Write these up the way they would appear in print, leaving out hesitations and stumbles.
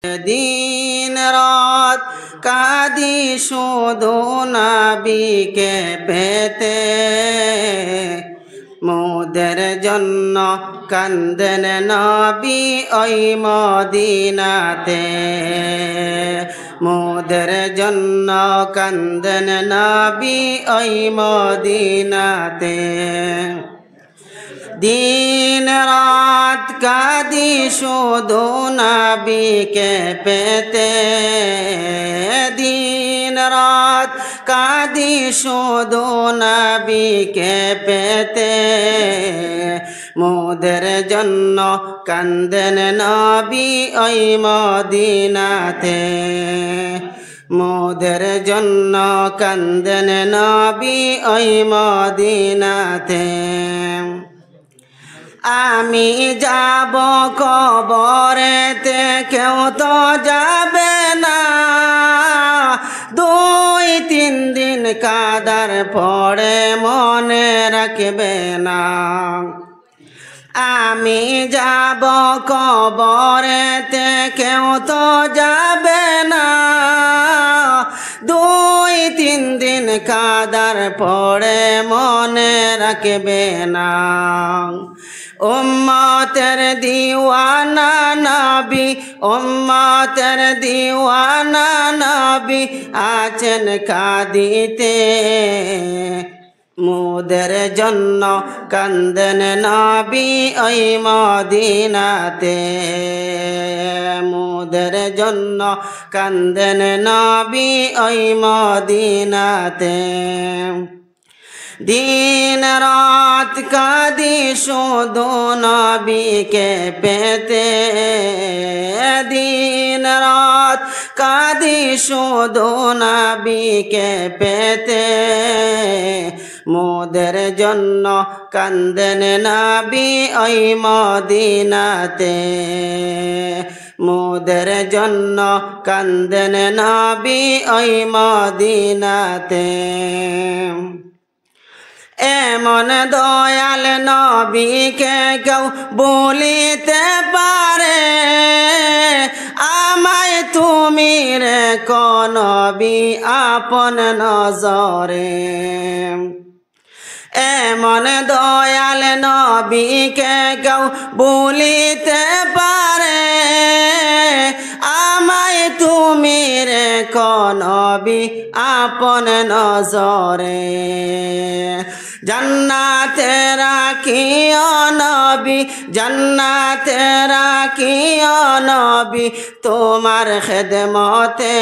দিন রাত কাঁদি শুধু নবীকে পেতে, মোদের জন্য কান্দেন নবী ওই মদিনাতে, মোদের জন্য কান্দেন নবী ওই মদিনাতে। দিন রাত কাঁদি শুধু নবীকে পেতে, দিন রাত কাঁদি শুধু নবীকে পেতে, মোদের জন্য কান্দেন নবী ওই মদিনাতে, মোদের জন্য কান্দেন নবী ওই মদিনাতে। আমি যাব কবরেতে কেউ তো যাবে না, 2-3 দিন কাদার পড়ে মনে রাখবে না। আমি যাব কবরেতে কেউ তো যাবে না, 2-3 দিন কাদার পড়ে মনে রাখবে না। উম্মতের দিওয়ানা নবী, উম্মতের দিওয়ানা নবী আছেন কাঁদিতে, মোদের জন্য কান্দেন নবী ওই মদিনাতে, মোদের জন্য কান্দেন নবী ওই মদিনাতে। দিন রাত কাঁদি শুধু নবীকে পেতে, দিন রাত কাঁদি শুধু নবীকে পেতে, মোদের জন্য কান্দেন নবী ওই মদিনাতে, মোদের জন্য কান্দেন নবী ওই মদিনাতে। এমন দয়াল নবীকে কেউ বলিতে পারে, আমায় তুমি রেখো নবী আপন নজরে। এমন দয়াল নবীকে কেউ বলিতে পারে, আমায় তুমি রেখো নবী আপন নজরে। জান্নাতে রাখিও নবী, জান্নাতে রাখিও নবী তোমার খেদমতে,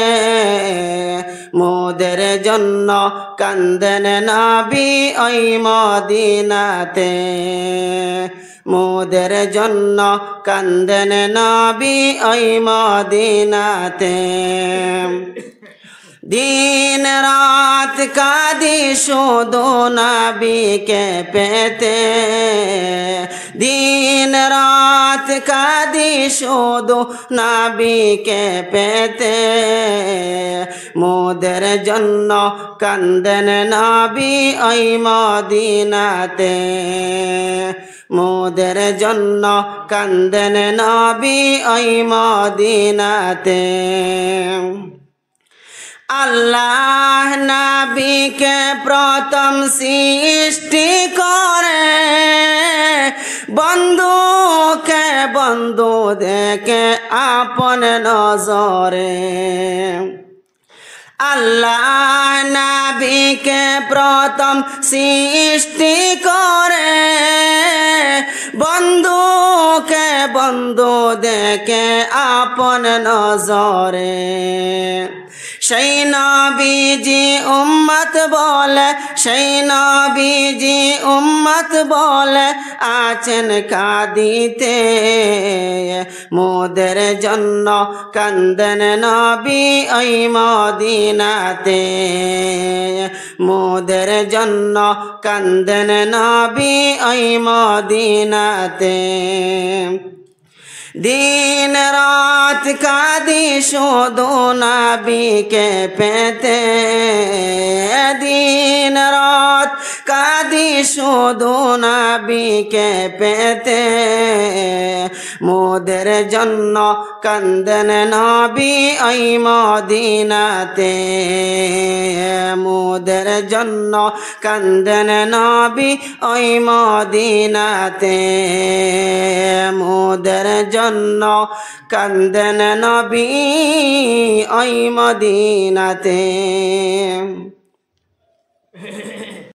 মোদের জন্য কান্দেন নবী ওই মদিনাতে, মোদের জন্য কান্দেন নবী ওই মদিনাতে। দিন রাত কাঁদি শুধু নবীকে পেতে, দিন রাত কাঁদি শুধু নবীকে পেতে, মোদের জন্য কান্দেন নবী ওই মদিনাতে, মোদের জন্য কান্দেন নবী ওই মদিনাতে। আল্লাহ নবীকে প্রথম সৃষ্টি করে, বন্ধুকে বন্ধু দেখে আপন নজরে। আল্লাহ নবীকে প্রথম সৃষ্টি করে, বন্ধুকে বন্ধু দেখে আপন নজরে। সেই নবীজি উম্মত বলে, সেই নবীজি উম্মত বলে আছেন কাঁদিতে, মোদের জন্য কান্দেন নবী ওই মদিনাতে, মোদের জন্য কান্দেন নবী ওই মদিনাতে। दिन रात कादी शुधु नबी के पेते दिन रात কাঁদি শুধু নবীকে পেতে মোদের জন্য কান্দেন নবী ওই মদিনাতে মোদের জন্য কান্দেন নবী ওই মদিনাতে মোদের জন্য কান্দেন নবী ওই মদিনাতে।